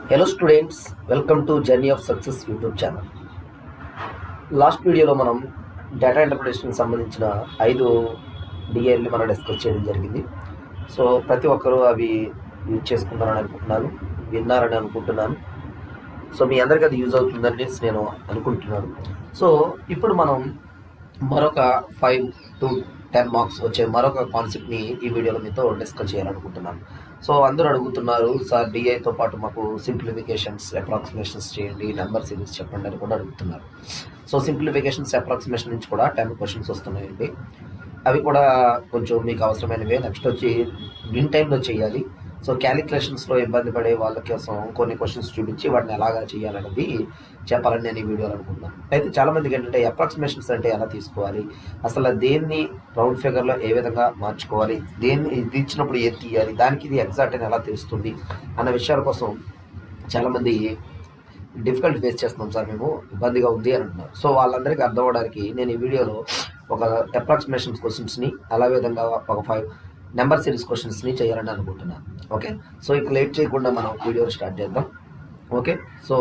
Hello students, welcome to journey of success YouTube channel. Last వీడియోలో మనం data ఇంటర్ప్రిటేషన్కి సంబంధించిన 5 డిఏల్ని మనం డిస్కస్ చేయడం జరిగింది. సో ప్రతి ఒక్కరూ అవి యూజ్ చేసుకుంటారని అనుకుంటున్నాను, విన్నారని అనుకుంటున్నాను. సో మీ అందరికీ అది యూజ్ అవుతుందని నేను అనుకుంటున్నాను. సో ఇప్పుడు మనం మరొక 5 to 10 మార్క్స్ వచ్చే మరొక కాన్సెప్ట్ని ఈ వీడియోలో మీతో డిస్కస్ చేయాలనుకుంటున్నాను. సో అందరూ అడుగుతున్నారు, సార్ డిఐతో పాటు మాకు సింప్లిఫికేషన్స్, అప్రాక్సిమేషన్స్ చేయండి, నెంబర్ సిరీస్ చెప్పండి అని కూడా అడుగుతున్నారు. సో సింప్లిఫికేషన్స్, అప్రాక్సిమేషన్ నుంచి కూడా 10 క్వశ్చన్స్ వస్తున్నాయండి. అవి కూడా కొంచెం మీకు అవసరమైనవే. నెక్స్ట్ వచ్చి ఇన్ టైంలో చేయాలి. సో క్యాలిక్యులేషన్స్లో ఇబ్బంది పడే వాళ్ళ కోసం కొన్ని క్వశ్చన్స్ చూపించి వాటిని ఎలాగా చేయాలనేది చెప్పాలని నేను ఈ వీడియోలో అనుకుంటున్నాను. అయితే చాలామందికి ఏంటంటే అప్రాక్సిమేషన్స్ అంటే ఎలా తీసుకోవాలి, అసలు దేన్ని రౌండ్ ఫిగర్లో ఏ విధంగా మార్చుకోవాలి, దేన్ని ఇది ఇచ్చినప్పుడు ఏది తీయాలి, దానికి ఇది ఎగ్జాక్ట్ అని ఎలా తెలుస్తుంది అన్న విషయాల కోసం చాలామంది డిఫికల్ట్ ఫేస్ చేస్తున్నాం సార్, మేము ఇబ్బందిగా ఉంది అని అంటున్నారు. సో వాళ్ళందరికీ అర్థం అవ్వడానికి నేను ఈ వీడియోలో ఒక అప్రాక్సిమేషన్స్ క్వశ్చన్స్ని, అలా విధంగా ఒక 5 నెంబర్ సిరీస్ క్వశ్చన్స్ని చేయాలని అనుకుంటున్నాను. ఓకే, సో ఇక లేట్ చేయకుండా మనం వీడియో స్టార్ట్ చేద్దాం. ఓకే, సో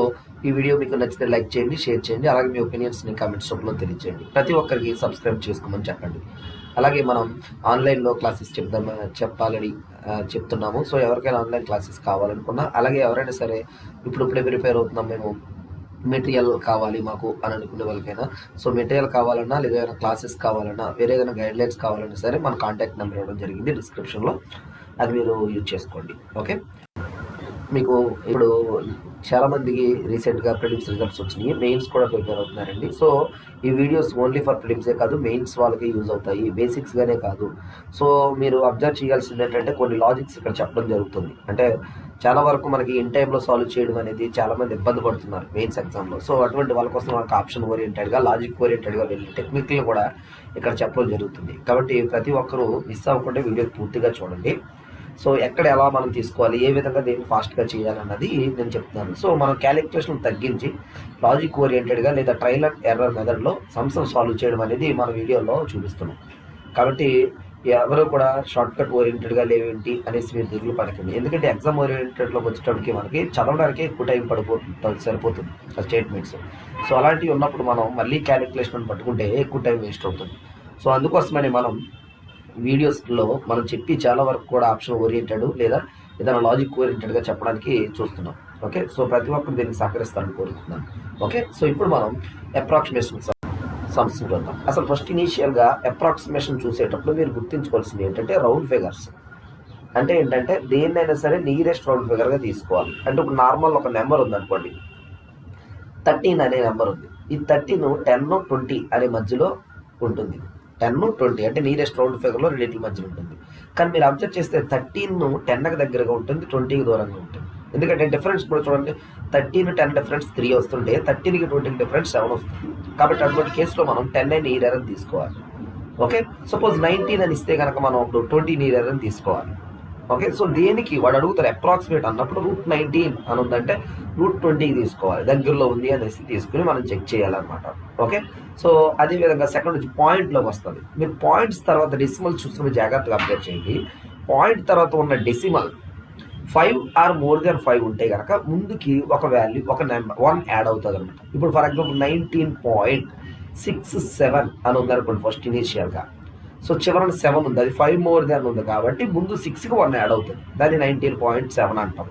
ఈ వీడియో మీకు నచ్చితే లైక్ చేయండి, షేర్ చేయండి, అలాగే మీ ఒపీనియన్స్ని కామెంట్స్ రూపంలో తెలియజేయండి. ప్రతి ఒక్కరికి సబ్స్క్రైబ్ చేసుకోమని చెప్పండి. అలాగే మనం ఆన్లైన్లో క్లాసెస్ చెప్పాలని చెప్తున్నాము. సో ఎవరికైనా ఆన్లైన్ క్లాసెస్ కావాలనుకున్నా, అలాగే ఎవరైనా సరే ఇప్పుడే ప్రిపేర్ అవుతున్నాం మేము, మెటీరియల్ కావాలి మాకు అని అనుకునే వాళ్ళకైనా, సో మెటీరియల్ కావాలన్నా లేదా ఏదైనా క్లాసెస్ కావాలన్నా, వేరే ఏదైనా గైడ్లైన్స్ కావాలన్నా సరే మన కాంటాక్ట్ నెంబర్ ఇవ్వడం జరిగింది డిస్క్రిప్షన్లో, అది మీరు యూజ్ చేసుకోండి. ఓకే, మీకు ఇప్పుడు చాలామందికి రీసెంట్గా ప్రిలిమ్స్ రిజల్ట్స్ వచ్చినాయి, మెయిన్స్ కూడా ప్రిపేర్ అవుతున్నారండి. సో ఈ వీడియోస్ ఓన్లీ ఫర్ ప్రిలిమ్సే కాదు, మెయిన్స్ వాళ్ళకి యూజ్ అవుతాయి, బేసిక్స్గానే కాదు. సో మీరు అబ్జర్వ్ చేయాల్సింది ఏంటంటే కొన్ని లాజిక్స్ ఇక్కడ చెప్పడం జరుగుతుంది. అంటే చాలా వరకు మనకి ఇన్ టైంలో సాల్వ్ చేయడం అనేది చాలామంది ఇబ్బంది పడుతున్నారు మెయిన్స్ ఎగ్జామ్లో. సో అటువంటి వాళ్ళ కోసం మనకు ఆప్షన్ ఓరియంటెడ్గా, లాజిక్ ఓరియంటెడ్గా వెళ్ళి టెక్నిక్లు కూడా ఇక్కడ చెప్పడం జరుగుతుంది. కాబట్టి ప్రతి ఒక్కరూ మిస్ అవ్వకుండా వీడియో పూర్తిగా చూడండి. సో ఎక్కడ ఎలా మనం తీసుకోవాలి, ఏ విధంగా దీన్ని ఫాస్ట్గా చేయాలన్నది నేను చెప్తున్నాను. సో మనం క్యాలిక్యులేషన్ తగ్గించి లాజిక్ ఓరియంటెడ్గా లేదా ట్రయల్ అండ్ ఎర్రర్ మెథడ్లో సమస్యను సాల్వ్ చేయడం అనేది మన వీడియోలో చూపిస్తున్నాం. కాబట్టి ఎవరు కూడా షార్ట్ కట్ ఓరియంటెడ్గా లేవేంటి అనేసి మీరు దిగులు పడకండి. ఎందుకంటే ఎగ్జామ్ ఓరియంటెడ్లోకి వచ్చేటప్పటికి మనకి చదవడానికి ఎక్కువ టైం సరిపోతుంది ఆ స్టేట్మెంట్స్. సో అలాంటివి ఉన్నప్పుడు మనం మళ్ళీ క్యాలిక్యులేషన్ పట్టుకుంటే ఎక్కువ టైం వేస్ట్ అవుతుంది. సో అందుకోసమని మనం వీడియోస్లో మనం చెప్పి చాలా వరకు కూడా ఆప్షన్ ఓరియంటెడ్ లేదా ఏదైనా లాజిక్ ఓరియంటెడ్గా చెప్పడానికి చూస్తున్నాం. ఓకే, సో ప్రతి ఒక్కరు దీనికి సహకరిస్తారని కోరుతున్నాను. ఓకే, సో ఇప్పుడు మనం అప్రాక్సిమేషన్ సమస్య చూద్దాం. అసలు ఫస్ట్ ఇనీషియల్గా అప్రాక్సిమేషన్ చూసేటప్పుడు మీరు గుర్తుంచుకోవాల్సింది ఏంటంటే రౌండ్ ఫిగర్స్ అంటే ఏంటంటే దేన్నైనా సరే నియరెస్ట్ రౌండ్ ఫిగర్గా తీసుకోవాలి. అంటే ఇప్పుడు నార్మల్ ఒక నెంబర్ ఉందనుకోండి, 13 అనే నెంబర్ ఉంది. ఈ 13 10 20 అనే మధ్యలో ఉంటుంది. 10 20 అంటే నియరెస్ట్ రౌండ్ ఫిగర్లో రెండింటి మధ్యలో ఉంటుంది. కానీ మీరు అబ్జర్వ్ చేస్తే 13 10కి దగ్గరగా ఉంటుంది, 20కి దూరంగా ఉంటుంది. ఎందుకంటే డిఫరెన్స్ కూడా చూడండి, 13 10 డిఫరెన్స్ 3 వస్తుంటే 13కి 20కి డిఫరెన్స్ 7 వస్తుంది. కాబట్టి అటువంటి కేసులో మనం 10 అని నీర్ అని తీసుకోవాలి. ఓకే, సపోజ్ 19 అని ఇస్తే కనుక మనం అప్పుడు 20 నీర్ అని తీసుకోవాలి. ఓకే, సో దేనికి వాడు అడుగుతారు అప్రాక్సిమేట్ అన్నప్పుడు √19 అని ఉందంటే √20కి తీసుకోవాలి, దగ్గరలో ఉంది అనేసి తీసుకుని మనం చెక్ చేయాలన్నమాట. ఓకే, సో అదేవిధంగా సెకండ్ వచ్చి పాయింట్లోకి వస్తుంది. మీరు పాయింట్స్ తర్వాత డెసిమల్ చూస్తున్న జాగ్రత్తగా అబ్జర్వ్ చేయండి. పాయింట్ తర్వాత ఉన్న డెసిమల్ 5 ఆర్ మోర్ దెన్ 5 ఉంటే కనుక ముందుకి ఒక వాల్యూ, ఒక నెంబర్ 1 యాడ్ అవుతుంది అనమాట. ఇప్పుడు ఫర్ ఎగ్జాంపుల్ 19.67 అని ఉందనుకోండి ఫస్ట్ ఇనీషియల్గా. సో చివరన 7 ఉంది, అది 5 మోర్ దెన్ ఉంది కాబట్టి ముందు 6కి 1 యాడ్ అవుతుంది, దాన్ని 19.7 అంటాం.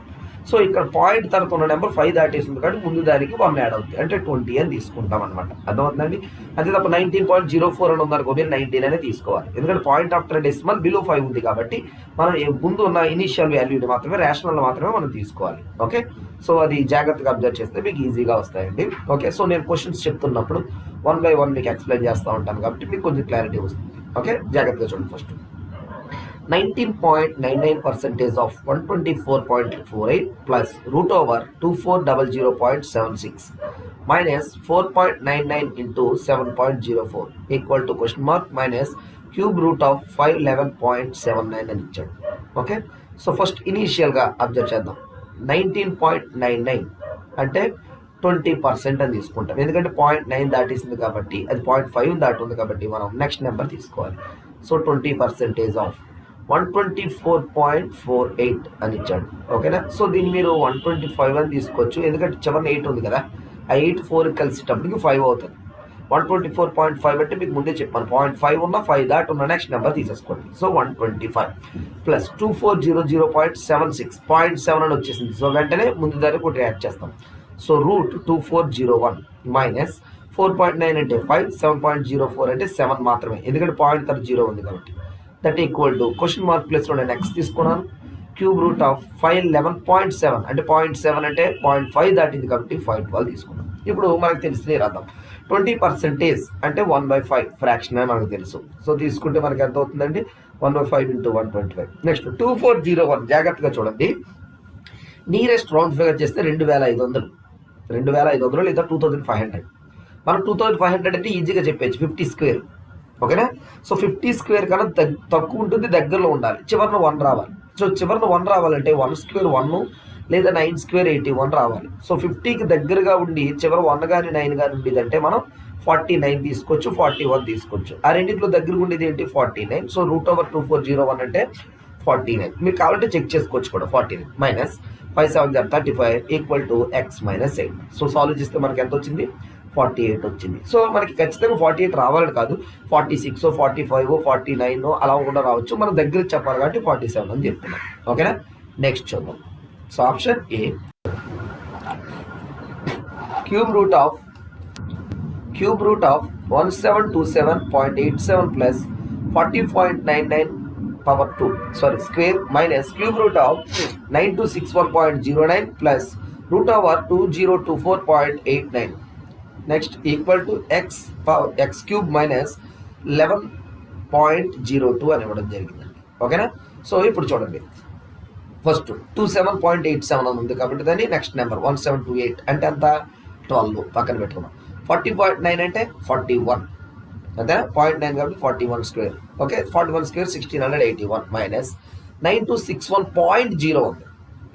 సో ఇక్కడ పాయింట్ తర్వాత ఉన్న నెంబర్ 5 దాటేసింది కాబట్టి ముందు దానికి 1 యాడ్ అవుతుంది, అంటే 20 అని తీసుకుంటాం అనమాట. అర్థమవుతుందండి. అంతే తప్ప 19.04 అని ఉందనుకో మీరు 19 అనే తీసుకోవాలి. ఎందుకంటే పాయింట్ ఆఫ్టర్ డెసిమల్ బిలో 5 ఉంది కాబట్టి మనం ముందు ఉన్న ఇనీషియల్ వాల్యూని మాత్రమే, రేషనల్ మాత్రమే మనం తీసుకోవాలి. ఓకే, సో అది జాగ్రత్తగా అబ్జర్వ్ చేస్తే మీకు ఈజీగా వస్తాయండి. ఓకే, సో నేను క్వశ్చన్స్ చెప్తున్నప్పుడు 1 by 1 మీకు ఎక్స్ప్లెయిన్ చేస్తూ ఉంటాను కాబట్టి మీకు కొంచెం క్లారిటీ వస్తుంది. ఓకే, జాగ్రత్తగా చూడండి. First 19.99% of 124.48 plus √2400.76 minus 4.99 into 7.04 equal to question mark minus cube root of 511.79 అని ఇచ్చాడు. ఓకే, సో ఫస్ట్ ఇనీషియల్గా అబ్జర్వ్ చేద్దాం. 19.99 అంటే 20% అని తీసుకుంటాం, ఎందుకంటే 0.9 దాటేసింది కాబట్టి, అది 0.5 దాటి ఉంది కాబట్టి మనం నెక్స్ట్ నెంబర్ తీసుకోవాలి. సో 20% ఆఫ్ 124.48 అని ఇచ్చాడు. ఓకేనా? సో దీన్ని మీరు 125 అని తీసుకోవచ్చు, ఎందుకంటే చివరిన 8 ఉంది కదా, ఆ 8 4 కలిసేటప్పటికి 5 అవుతుంది. 124.5 అంటే మీకు ముందే చెప్పాను, 0.5 ఉన్న 5 దాటి ఉన్న నెక్స్ట్ నెంబర్ తీసేసుకోండి. సో 125 ప్లస్ 2400.76 0.7 అని వచ్చేసింది. సో వెంటనే ముందు దాన్ని ఒకటి యాడ్ చేస్తాం. సో √2401 మైనస్ 4.9 అంటే 5, 7.04 అంటే 7 మాత్రమే, ఎందుకంటే పాయింట్ తర్వాత 0 ఉంది కాబట్టి. That equal to question mark ప్లేస్లో నేను x తీసుకున్నాను, క్యూబ్ రూట్ ఆఫ్ 511.7 అంటే 0.7 అంటే 0.5 దాటింది కాబట్టి 512 తీసుకున్నాం. ఇప్పుడు మనకు తెలిసిందే రాద్దాం. 20% అంటే 1/5 ఫ్రాక్షన్ అని మనకు తెలుసు. సో తీసుకుంటే మనకి ఎంత అవుతుందండి, 1/5 × 125. నెక్స్ట్ 2401 జాగ్రత్తగా చూడండి. నియరెస్ట్ రౌండ్ ఫిగర్ చేస్తే 2500 లేదా 2500. మనం 2500 అంటే ఈజీగా చెప్పేచ్చు, 50 స్క్వేర్. ఓకేనా? సో 50 స్క్వేర్ కన్నా తక్కువ ఉంటుంది, దగ్గరలో ఉండాలి, చివరిన 1 రావాలి. సో చివరిన 1 రావాలంటే 1 స్క్వేర్ 1 లేదా 9 స్క్వేర్ 81 రావాలి. సో 50కి దగ్గరగా ఉండి చివరి 1 కానీ 9 కానీ ఉండేదంటే మనం 49 తీసుకోవచ్చు, 41 తీసుకోవచ్చు. ఆ రెండింటిలో దగ్గరగా ఉండేది ఏంటి, 49. సో √2401 అంటే 49. మీకు కావాలంటే చెక్ చేసుకోవచ్చు కూడా. 49 minus 5 7 35 equal to x minus 8. So solve చేస్తే మనకి ఎంత వచ్చింది, 48 వచ్చింది. సో మనకి ఖచ్చితంగా 48 రావాలని కాదు, 46 45 49 అలా కూడా రావచ్చు. మనం దగ్గర చెప్పాలి కాబట్టి 47 అని చెప్తున్నాం. ఓకేనా? నెక్స్ట్ చూద్దాం. So option A, cube root of 1727.87 plus 40.99 power 2 square minus cube root of 9261.09 plus root over 2024.89. Next equal to x cube minus 11.02 అని ఇవ్వడం జరిగిందండి. ఓకేనా? సో ఇప్పుడు చూడండి, ఫస్ట్ 27.87 అని ఉంది కాబట్టి దాన్ని నెక్స్ట్ నెంబర్ 1728 అంటే అంత 12 పక్కన పెట్టుకున్నాం. 40.9 అంటే 41 అంతే, 0.9 కాబట్టి 41 స్క్వేర్. ఓకే, 41 స్క్వేర్ 1681 మైనస్ 9261.0 ఉంది.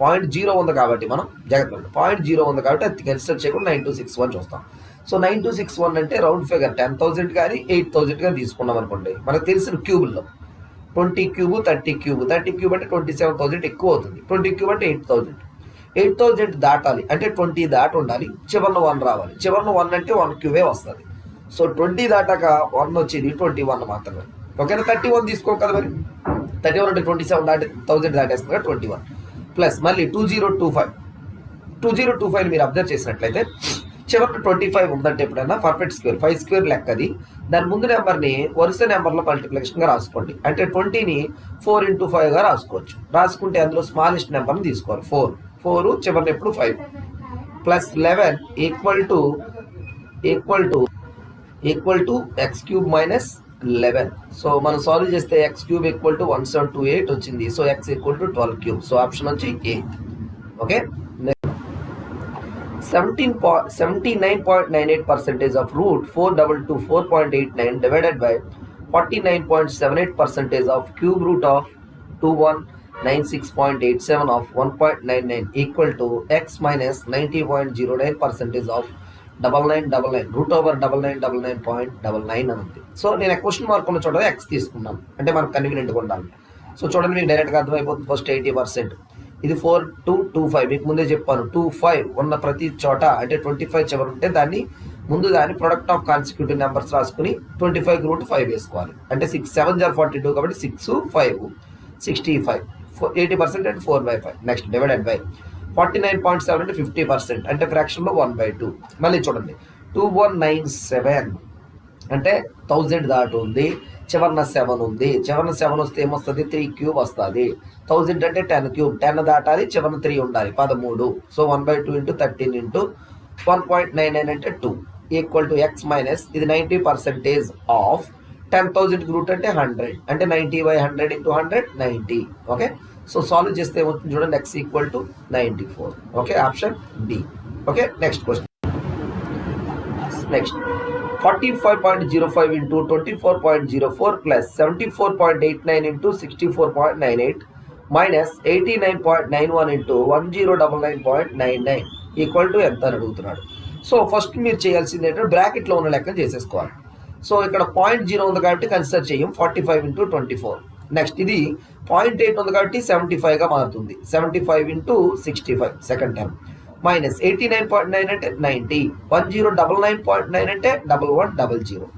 0.0 ఉంది కాబట్టి మనం జాగ్రత్త 0.0 ఉంది కాబట్టి అది కన్సిడర్ చేయకుండా 9261 చూస్తాం. సో 9261 అంటే రౌండ్ ఫిగర్ 10,000 కానీ 8,000 కానీ తీసుకున్నాం అనుకోండి. మనకు తెలిసిన క్యూబుల్లో 20 క్యూబ్ 30 క్యూబ్ అంటే 27,000 ఎక్కువ అవుతుంది. 20 క్యూబ్ అంటే 8,000 దాటాలి అంటే 20 దాటి ఉండాలి, చివరిన 1 రావాలి. చివరిన 1 అంటే 1 క్యూబే వస్తుంది. సో 20 దాటాక 1 వచ్చేది 21 మాత్రమే. ఓకేనా? 31 తీసుకోవాలి కదా మరి. 31 అంటే 27,000 దాటేస్తుంది కదా, 21 ప్లస్ మళ్ళీ 2025 మీరు అబ్జర్వ్ చేసినట్లయితే చివరి 25 ఉందంటే ఎప్పుడైనా పర్ఫెక్ట్ స్క్వేర్ 5 స్క్వేర్ లెక్కది. దాని ముందు నెంబర్ని వరుస నెంబర్లో మల్టిప్లికేషన్గా రాసుకోండి. అంటే 20ని 4 × 5గా రాసుకోవచ్చు. రాసుకుంటే అందులో స్మాలెస్ట్ నెంబర్ని తీసుకోవాలి, 4 చివరిని ఎప్పుడు 5 plus 11 equal to X cube minus 11. So మనం సాల్వ్ చేస్తే ఎక్స్ క్యూబ్ ఈక్వల్ టు 1728 వచ్చింది. So X equal to 12 cube. So option వచ్చి A. Okay, 79.98% of √422.89 divided by 49.78% of cube root of 2196.87 of 1.99 equal to x minus 90.09% of 9999 √9999.99 అని ఉంది. So నేను question mark ఉన్న చోట x తీసుకున్నాను అంటే మనకు కన్వీనియంట్గా ఉండాలి. సో చూడండి, మీకు డైరెక్ట్గా అర్థమైపోతుంది. ఫస్ట్ 80%, ఇది 4 to 25. మీకు ముందే చెప్పాను, 25 ఉన్న ప్రతి చోట అంటే 25 చివరి ఉంటే దాన్ని ముందు దాన్ని ప్రొడక్ట్ ఆఫ్ కాన్సిక్యూటివ్ నెంబర్స్ రాసుకుని 25 √5 వేసుకోవాలి. అంటే 6 7 42 కాబట్టి 6 5 65. 80% అంటే 4/5. నెక్స్ట్ డివైడెడ్ బై 49.7 అంటే 50% అంటే ఫ్రాక్షన్లో 1/2. మళ్ళీ చూడండి, 2197 అంటే 1000 దాటి ఉంది, చివరిన 7 ఉంది. చివరిన 7 వస్తే ఏమొస్తుంది, 3 క్యూబ్ వస్తుంది. 1000 అంటే 10 క్యూబ్, 10 దాటాలి, చివరిన 3 ఉండాలి, 13. సో 1/2 × 13 × 1.99 అంటే 2 ఈక్వల్ టు ఎక్స్ మైనస్ ఇది 90% ఆఫ్ 10,000 రూట్ అంటే 100 అంటే 90/100 × 100 90. ఓకే, సో సాల్వ్ చేస్తే ఏమవుతుంది చూడండి, x equal to 94. Okay, option D. Okay, next question. Next 45.05 × 24.04 plus 74.89 × 64.98 minus 89.91 × 1099.99 equal to ఎంత అని అడుగుతున్నాడు. సో ఫస్ట్ మీరు చేయాల్సింది ఏంటంటే బ్రాకెట్లో ఉన్న లెక్క చేసేసుకోవాలి. సో ఇక్కడ 0.0 ఉంది కాబట్టి కన్సిడర్ చేయం. 45 × 24 నెక్స్ట్ ఇది 0.8 ఉంది కాబట్టి 75గా మారుతుంది. 75 ఇంటూ 65 సెకండ్ టర్మ్ మైనస్ 89.9 అంటే 90, 1099.9 అంటే 1100.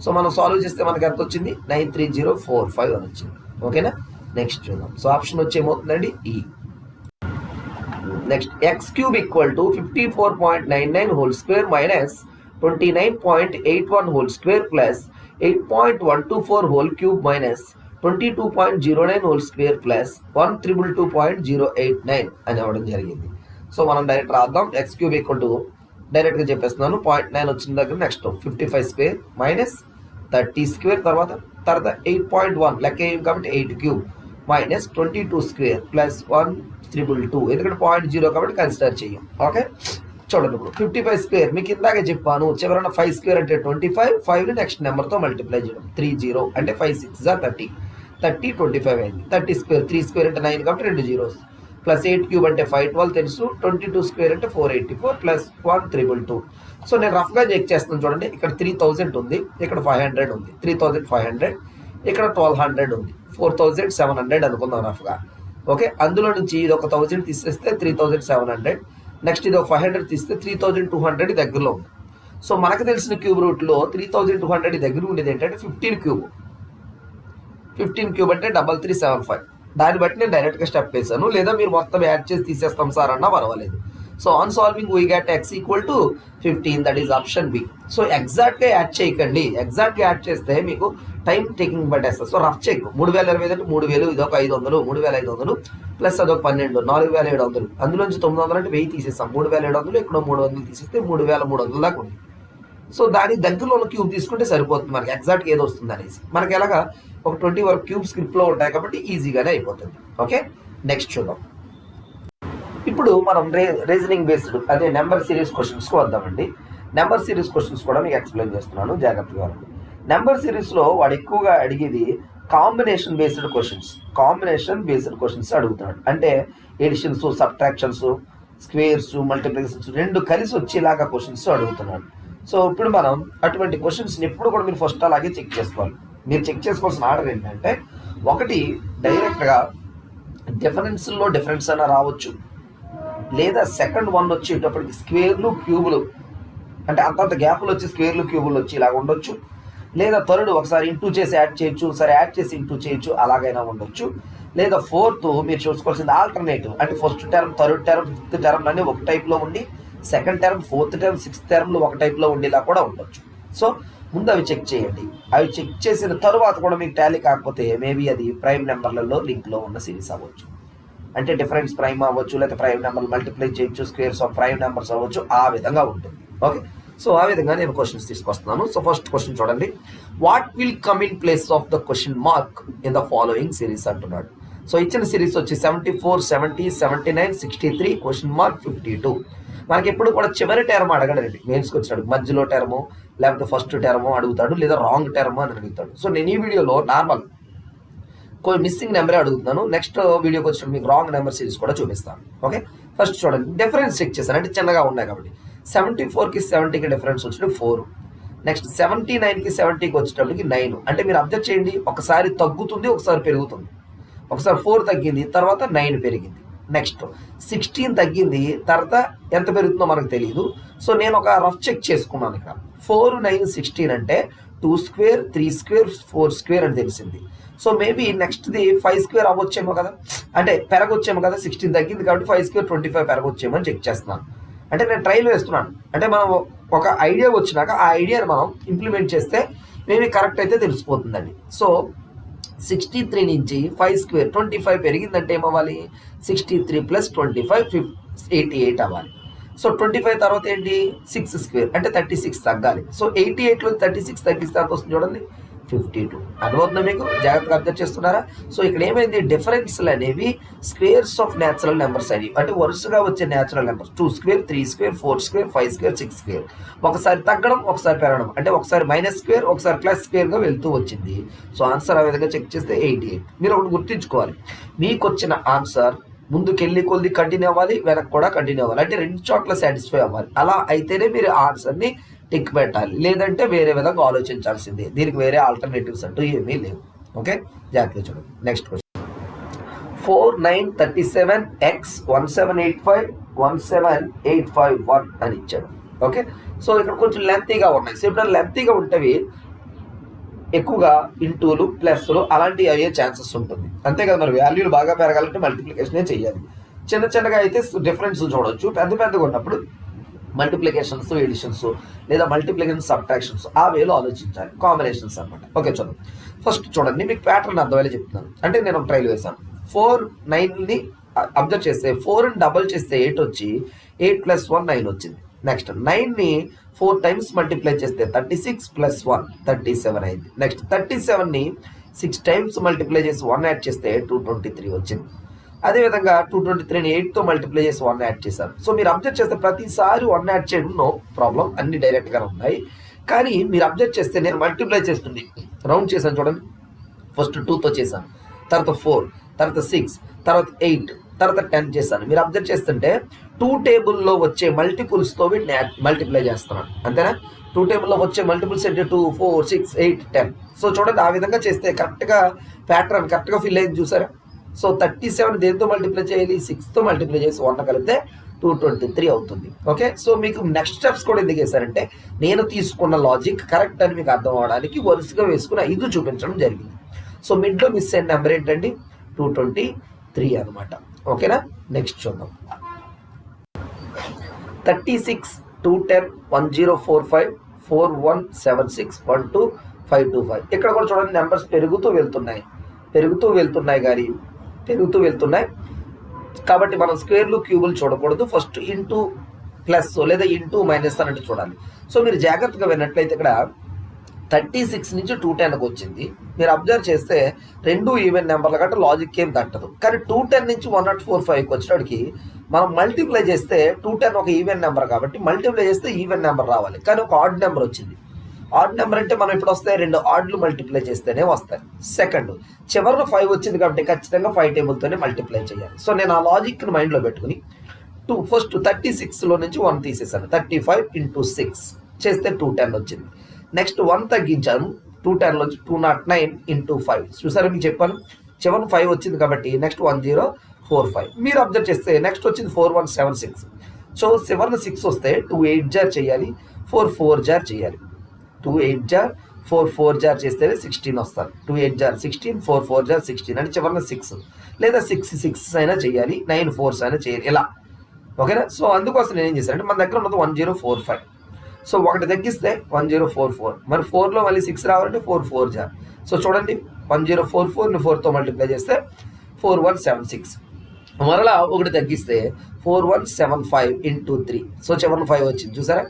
సో మనం సాల్వ్ చేస్తే మనకి ఎంత వచ్చింది 93045 అని వచ్చింది. ఓకేనా, నెక్స్ట్ చూద్దాం. సో ఆప్షన్ వచ్చి ఏమవుతుందండి ఈ. Next X cube equal to 54.99 whole square minus 29.81 whole square plus 8.124 whole cube minus 22.09 whole square plus 122.089 అని అవ్వడం జరిగింది. సో మనం డైరెక్ట్ రాద్దాం. ఎక్స్ క్యూబ్ ఈక్వల్ టు డైరెక్ట్గా చెప్పేస్తున్నాను. 0.9 వచ్చిన దగ్గర నెక్స్ట్ 55 స్క్వేర్ మైనస్ 30 స్క్వేర్ తర్వాత 8.1 లెక్క ఏం కాబట్టి 8 క్యూబ్ మైనస్ 22 స్క్వేర్ ప్లస్ 122 ఎందుకంటే 0.0 కాబట్టి కన్సిడర్ చేయం. ఓకే, చూడండి ఇప్పుడు 55 స్క్వేర్ మీకు ఇందాకే చెప్పాను, చివరన 5 స్క్వేర్ అంటే 25, 5ని నెక్స్ట్ నెంబర్తో మల్టిప్లై చేయడం 30 అంటే 5 6 30, 25 అయింది. 30 స్క్వేర్ 3 స్క్వేర్ అంటే 9 కాబట్టి 2 zeros ప్లస్ 8 క్యూబ్ అంటే 512 తెలుసు, 22 స్క్వేర్ అంటే 484 ప్లస్ 122. సో నేను రఫ్గా చెక్ చేస్తాను చూడండి. ఇక్కడ 3000 ఉంది, ఇక్కడ 500 ఉంది, 3500, ఇక్కడ 1200 ఉంది, 4700 అనుకుందాం రఫ్గా. ఓకే, అందులో నుంచి ఇది ఒక 1000 తీసేస్తే 3700, నెక్స్ట్ ఇది ఒక 500 తీస్తే 3200 దగ్గరలో ఉంది. సో మనకు తెలిసిన క్యూబ్ రూట్లో 3200 దగ్గర ఉండేది ఏంటంటే 15 క్యూబ్. 15 క్యూబ్ అంటే 3375. దాన్ని బట్టి నేను డైరెక్ట్గా స్టెప్ వేసాను, లేదా మీరు మొత్తం యాడ్ చేసి తీసేస్తాం సార్ అన్నా పర్వాలేదు. So on solving we get x equal to 15, that is option B. So ఎగ్జాక్ట్గా యాడ్ చేయకండి, ఎగ్జాక్ట్గా యాడ్ చేస్తే మీకు టైం టేకింగ్ పట్టేస్తుంది. సో రఫ్ చెక్ 3020 అంటే 3000, ఇది ఒక 500, 3500 ప్లస్ అదొక 12, 4700, అందులోంచి 900 అంటే 1000 తీసేస్తాం. 3700 ఇక్కడ 300 తీసేస్తే 3300 దాకా ఉంది. సో దాని దగ్గరలో ఉన్న క్యూబ్ తీసుకుంటే సరిపోతుంది మనకి ఎగ్జాక్ట్ ఏదో వస్తుంది అనేసి. మనకి ఎలాగా ఒక 20 వరకు క్యూబ్ స్క్రిప్ట్లో ఉంటాయి కాబట్టి ఈజీగానే అయిపోతుంది. ఓకే, నెక్స్ట్ చూద్దాం. ఇప్పుడు మనం రీజనింగ్ బేస్డ్ అదే నెంబర్ సిరీస్ క్వశ్చన్స్కి వద్దామండి. నెంబర్ సిరీస్ క్వశ్చన్స్ కూడా మీకు ఎక్స్ప్లెయిన్ చేస్తున్నాను జాగ్రత్తగా. నెంబర్ సిరీస్లో వాడు ఎక్కువగా అడిగేది కాంబినేషన్ బేస్డ్ క్వశ్చన్స్ అడుగుతున్నాడు. అంటే ఎడిషన్స్, సబ్ట్రాక్షన్స్, స్క్వేర్స్, మల్టిప్లికేషన్స్ రెండు కలిసి వచ్చేలాగా క్వశ్చన్స్ అడుగుతున్నాడు. సో ఇప్పుడు మనం అటువంటి క్వశ్చన్స్ని ఎప్పుడు కూడా మీరు ఫస్ట్ అలాగే చెక్ చేసుకోవాలి. మీరు చెక్ చేసుకోవాల్సిన ఆర్డర్ ఏంటంటే, ఒకటి డైరెక్ట్గా డిఫరెన్స్లో డిఫరెన్స్ అయినా రావచ్చు, లేదా సెకండ్ వన్ వచ్చేటప్పటికి స్క్వేర్లు క్యూబులు అంటే అంతంత గ్యాప్లు వచ్చి స్క్వేర్లు క్యూబులు వచ్చి ఇలాగ ఉండొచ్చు, లేదా థర్డ్ ఒకసారి ఇంటూ చేసి యాడ్ చేయొచ్చు, ఒకసారి యాడ్ చేసి ఇంటూ చేయొచ్చు, అలాగైనా ఉండొచ్చు. లేదా ఫోర్త్ మీరు చూసుకోవాల్సింది ఆల్టర్నేటివ్, అంటే first term, third term, fifth term అన్నీ ఒక టైప్లో ఉండి second term, fourth term, sixth టర్మ్లు ఒక టైప్లో ఉండేలా కూడా ఉండొచ్చు. సో ముందు అవి చెక్ చేయండి. అవి చెక్ చేసిన తరువాత కూడా మీకు టాలీ కాకపోతే మేబీ అది ప్రైమ్ నెంబర్లలో లింక్లో ఉన్న సిరీస్ అవ్వచ్చు. అంటే డిఫరెన్స్ ప్రైమ్ అవ్వచ్చు, లేదా ప్రైమ్ నెంబర్ మల్టిప్లై చేయొచ్చు, స్క్వేర్స్ ఆఫ్ ప్రైమ్ నెంబర్స్ అవ్వచ్చు, ఆ విధంగా ఉంటుంది. ఓకే, సో ఆ విధంగా నేను క్వశ్చన్స్ తీసుకొస్తున్నాను. సో ఫస్ట్ క్వశ్చన్ చూడండి. What will come in place of the question mark in the following series అంటున్నాడు. సో ఇచ్చిన సిరీస్ వచ్చి 74, 70, 79, 63, క్వశ్చన్ మార్క్ 52. మనకి ఎప్పుడు కూడా చివరి టర్మ్ అడగడండి, మెయిన్స్కి వచ్చినాడు. మధ్యలో టర్ము లేకపోతే ఫస్ట్ టర్ము అడుగుతాడు, లేదా రాంగ్ టర్మ్ అని అడుగుతాడు. సో నేను ఈ వీడియోలో నార్మల్ మిస్సింగ్ నెంబరే అడుగుతున్నాను. నెక్స్ట్ వీడియోకి వచ్చినప్పుడు మీకు రాంగ్ నెంబర్ సిరీస్ కూడా చూపిస్తాను. ఓకే, ఫస్ట్ చూడండి. డిఫరెన్స్ చెక్ చేశాను, అంటే చిన్నగా ఉన్నాయి కాబట్టి. 74కి 70కి డిఫరెన్స్ వచ్చినప్పుడు 4. నెక్స్ట్ 79కి 70కి వచ్చేటప్పటికి 9. అంటే మీరు అబ్జర్వ్ చేయండి, ఒకసారి తగ్గుతుంది, ఒకసారి పెరుగుతుంది. ఒకసారి 4 తగ్గింది, తర్వాత 9 పెరిగింది. నెక్స్ట్ 16 తగ్గింది, తర్వాత ఎంత పెరుగుతుందో మనకు తెలియదు. సో నేను ఒక రఫ్ చెక్ చేసుకున్నాను. ఇక్కడ 4, 9, 16 అంటే 2 స్క్వేర్, 3 స్క్వేర్, 4 స్క్వేర్ అని తెలిసింది. సో మేబీ నెక్స్ట్ది 5 స్క్వేర్ అవ్వచ్చేమో కదా, అంటే పెరగొచ్చేమో కదా. 16 తగ్గింది కాబట్టి 5 స్క్వేర్ 25 పెరగొచ్చేమో అని చెక్ చేస్తున్నాను. అంటే నేను ట్రైల్ వేస్తున్నాను. అంటే మనం ఒక ఐడియా వచ్చినాక ఆ ఐడియాని మనం ఇంప్లిమెంట్ చేస్తే మేబీ కరెక్ట్ అయితే తెలిసిపోతుందండి. సో 63 నుంచి 5 స్క్వేర్ 25 పెరిగిందంటే ఏమవ్వాలి, 63 ప్లస్ 25 88 అవ్వాలి. సో 25 తర్వాత ఏంటి, 6 స్క్వేర్ అంటే 36 తగ్గాలి. సో 88లో 36 తగ్గిస్తే అంత వస్తుంది చూడండి, 52. అర్థమవుతుందా మీకు? జాగ్రత్తగా అబ్జర్వ్ చేస్తున్నారా? సో ఇక్కడ ఏమైంది, డిఫరెన్స్లు అనేవి స్క్వేర్స్ ఆఫ్ న్యాచురల్ నెంబర్స్ అనేవి, అంటే వరుసగా వచ్చే natural numbers. 2 square, 3 square, 4 square, 5 square, 6 square. ఒకసారి తగ్గడం, ఒకసారి పెరగడం, అంటే ఒకసారి మైనస్ స్క్వేర్, ఒకసారి ప్లస్ స్క్వేర్గా వెళ్తూ వచ్చింది. సో ఆన్సర్ ఆ విధంగా చెక్ చేస్తే 88. మీరు ఒకటి గుర్తుంచుకోవాలి, మీకు వచ్చిన ఆన్సర్ ముందుకెళ్ళి కొద్ది కంటిన్యూ అవ్వాలి, వెనక్కి కూడా కంటిన్యూ అవ్వాలి. అంటే 2 చోట్ల సాటిస్ఫై అవ్వాలి. అలా అయితేనే మీరు ఆన్సర్ని టిక్ పెట్టాలి, లేదంటే వేరే విధంగా ఆలోచించాల్సిందే. దీనికి వేరే ఆల్టర్నేటివ్స్ అంటూ ఏమీ లేవు. ఓకే, జాగ్రత్తగా చూడండి. నెక్స్ట్ క్వశ్చన్ 4, 9, 37 x 1785 17851 అని ఇచ్చాడు. ఓకే, సో ఇక్కడ కొంచెం లెంతీగా ఉన్నాయి. సో ఇప్పుడు లెంతీగా ఉంటవి ఎక్కువగా ఇంటూలు ప్లస్లు అలాంటివి అయ్యే ఛాన్సెస్ ఉంటుంది. అంతే కదా, మరి వాల్యూలు బాగా పెరగాలంటే మల్టిప్లికేషనే చేయాలి. చిన్న చిన్నగా అయితే డిఫరెన్స్ చూడవచ్చు. పెద్ద పెద్దగా ఉన్నప్పుడు మల్టిప్లికేషన్స్ ఎడిషన్స్ లేదా మల్టిప్లికేషన్ సబ్ట్రాక్షన్స్ ఆ వేలో ఆలోచించాలి. కాంబినేషన్స్ అనమాట. ఓకే, చూడండి. ఫస్ట్ చూడండి, మీకు ప్యాటర్న్ అర్థమయ్యేలా చెప్తున్నాను. అంటే నేను ఒక ట్రైల్ వేసాను. 4, 9ని అబ్జర్వ్ చేస్తే 4ని డబల్ చేస్తే 8 వచ్చి 8 + 1 9 వచ్చింది. నెక్స్ట్ 9ని 4 టైమ్స్ మల్టిప్లై చేస్తే 36 + 1 37 అయింది. నెక్స్ట్ 37ని 6 టైమ్స్ మల్టిప్లై చేసి 1 యాడ్ చేస్తే 223 వచ్చింది. అదేవిధంగా 223ని 8తో మల్టిప్లై చేసి 1 యాడ్ చేశారు. సో మీరు అబ్జర్వ్ చేస్తే ప్రతిసారి 1 యాడ్ చేయడం నో ప్రాబ్లం, అన్ని డైరెక్ట్గానే ఉన్నాయి. కానీ మీరు అబ్జర్వ్ చేస్తే నేను మల్టిప్లై చేస్తుంది రౌండ్ చేశాను చూడండి. ఫస్ట్ 2తో చేశాను, తర్వాత 4, తర్వాత 6, తర్వాత 8, తర్వాత 10 చేశాను. మీరు అబ్జర్వ్ చేస్తుంటే 2 టేబుల్లో వచ్చే మల్టిపుల్స్తో వీటిని మల్టిప్లై చేస్తున్నాను. అంతేనా? 2 టేబుల్లో వచ్చే మల్టిపుల్స్ అంటే 2, 4, 6, 8, 10. సో చూడండి, ఆ విధంగా చేస్తే కరెక్ట్గా ప్యాటర్న్ కరెక్ట్గా ఫిల్ అయింది. చూసారా? సో 37 దేంతో మల్టిప్లై చేయాలి? 6తో మల్టిప్లై చేసి 1 కలిపితే 223 అవుతుంది. ఓకే, సో మీకు నెక్స్ట్ స్టెప్స్ కూడా ఎందుకు వేశారంటే నేను తీసుకున్న లాజిక్ కరెక్ట్ అని మీకు అర్థం అవడానికి వరుసగా వేసుకుని 5 చూపించడం జరిగింది. సో మిడ్లో మిస్ అయిన నెంబర్ ఏంటండి? 223 అనమాట. ఓకేనా? నెక్స్ట్ చూద్దాం. 36, 210, 1045, 4176, 12525. ఇక్కడ కూడా చూడండి, నెంబర్స్ పెరుగుతూ వెళ్తున్నాయి కాబట్టి మనం స్క్వేర్లు క్యూబులు చూడకూడదు. ఫస్ట్ ఇంటూ ప్లస్ లేదా ఇంటూ మైనస్ అన్నట్టు చూడాలి. సో మీరు జాగ్రత్తగా విన్నట్లయితే ఇక్కడ 36 నుంచి 210కి వచ్చింది. మీరు అబ్జర్వ్ చేస్తే 2 ఈవెన్ నెంబర్ల కంటే లాజిక్ ఏం తట్టదు. కానీ 210 నుంచి 1045కి వచ్చేటికి మనం మల్టిప్లై చేస్తే 210 ఒక ఈవెన్ నెంబర్ కాబట్టి మల్టిప్లై చేస్తే ఈవెన్ నెంబర్ రావాలి. కానీ ఒక ఆడ్ నెంబర్ వచ్చింది. ఆడ్ నెంబర్ అంటే మనం ఇప్పుడు వస్తాయి 2 ఆడ్లు మల్టిప్లై చేస్తేనే వస్తాయి. సెకండ్ చివరిలో 5 వచ్చింది కాబట్టి ఖచ్చితంగా 5 టేబుల్తోనే మల్టిప్లై చేయాలి. సో నేను ఆ లాజిక్ని మైండ్లో పెట్టుకుని ఫస్ట్ 36లో నుంచి 1 తీసేసాను. 35 × 6 చేస్తే 210 వచ్చింది. నెక్స్ట్ 1 తగ్గించాను. 210 నుంచి 209 × 5 చూసారా? మీకు చెప్పాను చివరి 5 వచ్చింది కాబట్టి నెక్స్ట్ 1045. మీరు అబ్జర్వ్ చేస్తే నెక్స్ట్ వచ్చింది 4176. సో చివరిన 6 వస్తే 2 8 జార్ చేయాలి, 4 4 జార్ చేయాలి. 2 8 జార్ 4 4 జార్ చేస్తేనే 16 వస్తారు. 2 8 జార్ 16, 4 4 జార్ 16 అంటే చివరిన 6 లేదా 6 6 అయినా చేయాలి, 9 4s అయినా చేయాలి, ఇలా. ఓకేనా? సో అందుకోసం నేను ఏం చేశాను అంటే మన దగ్గర ఉన్నది 1045. సో ఒకటి తగ్గిస్తే 1044. మరి 4లో మళ్ళీ 6 రావాలంటే 4 4 జార్. సో చూడండి, 1044ని 4తో మల్టిప్లై చేస్తే 4176. మరలా ఒకటి తగ్గిస్తే 4175 × 3. సో చివరిన 5 వచ్చింది. చూసారా?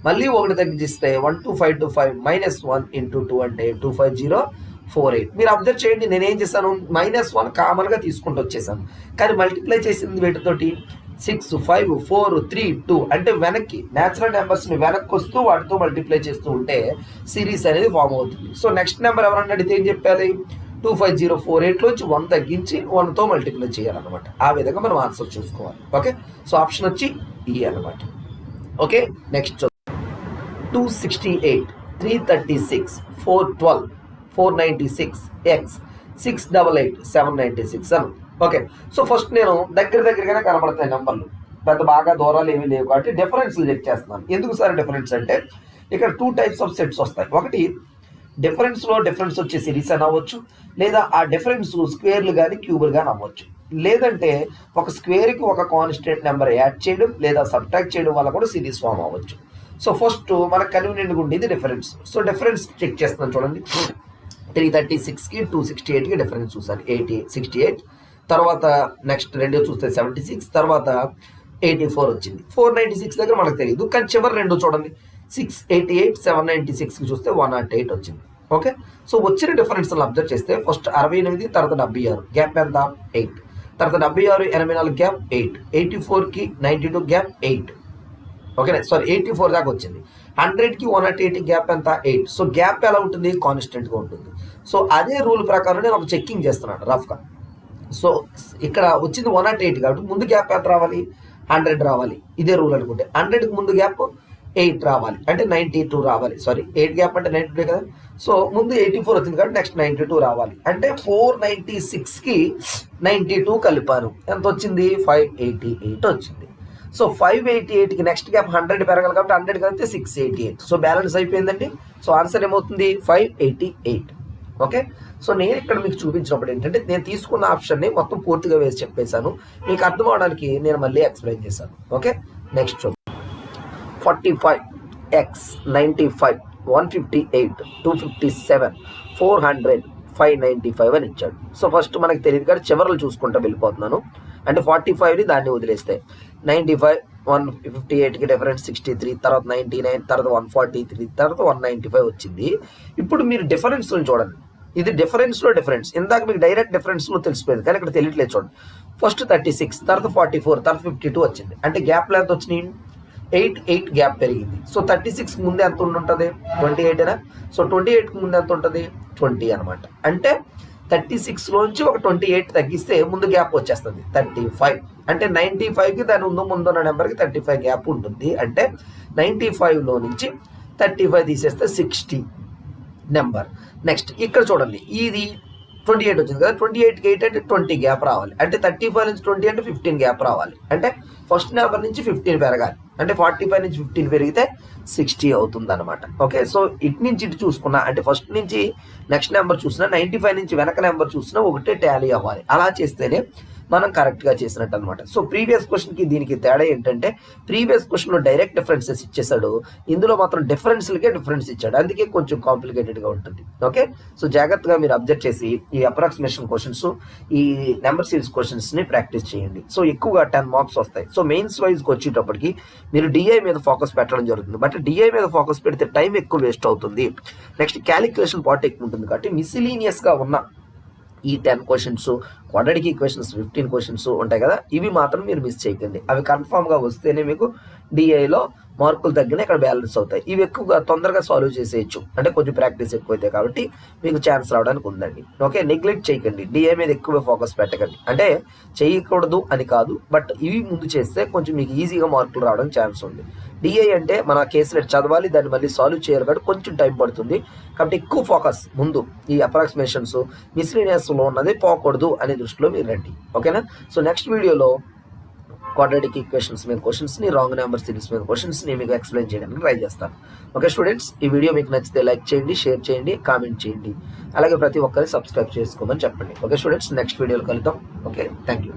మళ్ళీ ఒకటి తగ్గిస్తే 12525 -1 × 2 అంటే 25048. మీరు అబ్జర్వ్ చేయండి, నేనేం చేశాను? -1 కామన్గా తీసుకుంటూ వచ్చేసాను. కానీ మల్టిప్లై చేసింది వీటితోటి 6 5 4 3 2 అంటే వెనక్కి న్యాచురల్ నెంబర్స్ని వెనక్కి వస్తూ వాటితో మల్టిప్లై చేస్తూ ఉంటే సిరీస్ అనేది ఫామ్ అవుతుంది. సో నెక్స్ట్ నెంబర్ ఎవరన్నా అడిగితే ఏం చెప్పాలి? 25048లోంచి 1 తగ్గించి 1తో మల్టిప్లై చేయాలన్నమాట. ఆ విధంగా మనం ఆన్సర్ చూసుకోవాలి. ఓకే, సో ఆప్షన్ వచ్చి ఈ అనమాట. ఓకే, నెక్స్ట్ 268, 336, 412, 496, x 688, 796 అని. ఓకే, సో ఫస్ట్ నేను దగ్గరగానే కనబడతాయి నెంబర్లు, పెద్ద బాగా దూరాలు ఏమీ లేవు కాబట్టి డిఫరెన్స్లు చెక్ చేస్తున్నాను. ఎందుకు సార్ డిఫరెన్స్ అంటే ఇక్కడ 2 టైప్స్ ఆఫ్ సెట్స్ వస్తాయి. ఒకటి డిఫరెన్స్ వచ్చే సిరీస్ అని అవ్వచ్చు, లేదా ఆ డిఫరెన్స్ స్క్వేర్లు కానీ క్యూబులు కానీ అవ్వచ్చు. లేదంటే ఒక స్క్వేర్కి ఒక కాన్స్టెంట్ నెంబర్ యాడ్ చేయడం లేదా సబ్ట్రాక్ట్ చేయడం వల్ల కూడా సిరీస్ ఫామ్ అవ్వచ్చు. సో ఫస్ట్ మనకు కన్వీనియంట్గా ఉండేది డిఫరెన్స్. సో డిఫరెన్స్ చెక్ చేస్తున్నాను చూడండి. 336కి 268కి డిఫరెన్స్ చూసాను, 68. తర్వాత నెక్స్ట్ రెండు చూస్తే 76, తర్వాత 84 వచ్చింది. 496 దగ్గర మనకు తెలియదు, కానీ చివరి రెండు చూడండి 688, 796కి చూస్తే 108 వచ్చింది. ఓకే, సో వచ్చిన డిఫరెన్స్ అబ్జర్వ్ చేస్తే ఫస్ట్ 68, తర్వాత 76 గ్యాప్ ఎంత? 8. తర్వాత 76 84 గ్యాప్ 8, 84కి 92 గ్యాప్ 8. ఓకేనా? సారీ 84 దాకా వచ్చింది. 100కి 108 గ్యాప్ ఎంత? 8. సో గ్యాప్ ఎలా ఉంటుంది? కాన్స్టెంట్గా ఉంటుంది. సో అదే రూల్ ప్రకారం నేను ఒక చెక్కింగ్ చేస్తున్నాను రఫ్గా. సో ఇక్కడ వచ్చింది 108 కాబట్టి ముందు గ్యాప్ ఎంత రావాలి? 100 రావాలి. ఇదే రూల్ అనుకుంటే 100కి ముందు గ్యాప్ 8 రావాలి, అంటే 92 రావాలి. సారీ, 8 గ్యాప్ అంటే 92 కదా. సో ముందు 84 వచ్చింది కాబట్టి నెక్స్ట్ 92 రావాలి. అంటే 496కి 92 కలిపాను, ఎంత వచ్చింది? 588 వచ్చింది. సో 588కి నెక్స్ట్ గ్యాప్ 100 పెరగాలి కాబట్టి 100 కలిపితే 688. సో బ్యాలెన్స్ అయిపోయిందండి. సో ఆన్సర్ ఏమవుతుంది? 588. ఓకే. సో నేను ఇక్కడ మీకు చూపించినప్పుడు ఏంటంటే నేను తీసుకున్న ఆప్షన్ని మొత్తం పూర్తిగా వేసి చెప్పేశాను. మీకు అర్థం అవడానికి నేను మళ్ళీ ఎక్స్ప్లెయిన్ చేశాను. ఓకే. నెక్స్ట్ 45x 95 158 257 400 595 అని ఇచ్చాడు. సో ఫస్ట్ మనకి తెలియదు కానీ చివరలు చూసుకుంటూ వెళ్ళిపోతున్నాను. అంటే 45ని దాన్ని వదిలేస్తే 95 158కి డిఫరెన్స్ 63, తర్వాత 99, తర్వాత 143, తర్వాత 195 వచ్చింది. ఇప్పుడు మీరు డిఫరెన్స్ని చూడండి. ఇది డిఫరెన్స్లో డిఫరెన్స్. ఇందాక మీకు డైరెక్ట్ డిఫరెన్స్లో తెలిసిపోయింది కానీ ఇక్కడ తెలియట్లేదు. చూడండి, ఫస్ట్ 36, తర్వాత 44, తర్వాత 52 వచ్చింది. అంటే గ్యాప్లో ఎంత వచ్చినాయి? 8 గ్యాప్ పెరిగింది. సో 36 ముందు ఎంత ఉంటుంది? 28. సో 28కి ముందు ఎంత ఉంటుంది? 20 అనమాట. అంటే 36లోంచి ఒక 28 తగ్గిస్తే ముందు గ్యాప్ వచ్చేస్తుంది 35. అంటే 95కి దాని ముందు ఉన్న నెంబర్కి 35 గ్యాప్ ఉంటుంది. అంటే 95లో నుంచి 35 తీసేస్తే 60 నెంబర్. నెక్స్ట్ ఇక్కడ చూడండి, ఇది 28 వచ్చింది కదా. 28కి 8 అంటే 20 గ్యాప్ రావాలి. అంటే 35 నుంచి 20 అంటే 15 గ్యాప్ రావాలి. అంటే ఫస్ట్ నెంబర్ నుంచి 15 పెరగాలి. అంటే 45 నుంచి 15 పెరిగితే 60 అవుతుంది అనమాట. ఓకే. సో ఇటు నుంచి ఇటు చూసుకున్నా, అంటే ఫస్ట్ నుంచి నెక్స్ట్ నెంబర్ చూసినా 95 నుంచి వెనక నెంబర్ చూసినా ఒకటే టాలీ అవ్వాలి. అలా చేస్తేనే మనం కరెక్ట్గా చేసినట్టు అనమాట. సో ప్రీవియస్ క్వశ్చన్కి దీనికి తేడా ఏంటంటే ప్రీవియస్ క్వశ్చన్లో డైరెక్ట్ డిఫరెన్సెస్ ఇచ్చేసాడు, ఇందులో మాత్రం డిఫరెన్స్లకే డిఫరెన్స్ ఇచ్చాడు. అందుకే కొంచెం కాంప్లికేటెడ్గా ఉంటుంది. ఓకే. సో జాగ్రత్తగా మీరు అబ్జర్వ్ చేసి ఈ అప్రాక్సిమేషన్ క్వశ్చన్స్, ఈ నెంబర్ సిరీస్ క్వశ్చన్స్ని ప్రాక్టీస్ చేయండి. సో ఎక్కువగా 10 మార్క్స్ వస్తాయి. సో మెయిన్స్ వైజ్కి వచ్చేటప్పటికి మీరు డిఐ మీద ఫోకస్ పెట్టడం జరుగుతుంది. బట్ డిఐ మీద ఫోకస్ పెడితే టైం ఎక్కువ వేస్ట్ అవుతుంది. నెక్స్ట్ క్యాలిక్యులేషన్ పార్ట్ ఎక్కువ ఉంటుంది కాబట్టి మిసిలీనియస్గా ఉన్న ఈ 10 క్వశ్చన్స్, క్వాడ్రాటిక్ ఈక్వేషన్స్ 15 క్వశ్చన్స్ ఉంటాయి కదా, ఇవి మాత్రం మీరు మిస్ చేయకండి. అవి కన్ఫామ్గా వస్తేనే మీకు డిఐలో మార్కులు తగ్గిన ఇక్కడ బ్యాలెన్స్ అవుతాయి. ఇవి ఎక్కువగా తొందరగా సాల్వ్ చేసేయచ్చు, అంటే కొంచెం ప్రాక్టీస్ ఎక్కువైతే కాబట్టి మీకు ఛాన్స్ రావడానికి ఉందండి. ఓకే. నెగ్లెక్ట్ చేయకండి, డిఐ మీద ఎక్కువ ఫోకస్ పెట్టకండి. అంటే చేయకూడదు అని కాదు, బట్ ఇవి ముందు చేస్తే కొంచెం మీకు ఈజీగా మార్కులు రావడం ఛాన్స్ ఉంది. డిఐ అంటే మన కేసులెట్ చదవాలి, దాన్ని మళ్ళీ సాల్వ్ చేయాలి కాబట్టి కొంచెం టైం పడుతుంది. కాబట్టి ఎక్కువ ఫోకస్ ముందు ఈ అప్రాక్సిమేషన్స్ మిస్లీనియస్లో ఉన్నది పోకూడదు అనే దృష్టిలో మీరు రండి. ఓకేనా. సో నెక్స్ట్ వీడియోలో క్వాడ్రాటిక్ ఈక్వేషన్స్ మీద క్వశ్చన్స్ని, రాంగ్ నెంబర్ సిరీస్ మీద క్వశ్చన్స్ని మీకు ఎక్స్ప్లెయిన్ చేయడానికి ట్రై చేస్తాను. ఓకే స్టూడెంట్స్, ఈ వీడియో మీకు నచ్చితే లైక్ చేయండి, షేర్ చేయండి, కామెంట్ చేయండి. అలాగే ప్రతి ఒక్కరిని సబ్స్క్రైబ్ చేసుకోమని చెప్పండి. ఓకే స్టూడెంట్స్, నెక్స్ట్ వీడియోలో కలుద్దాం. Okay, thank you.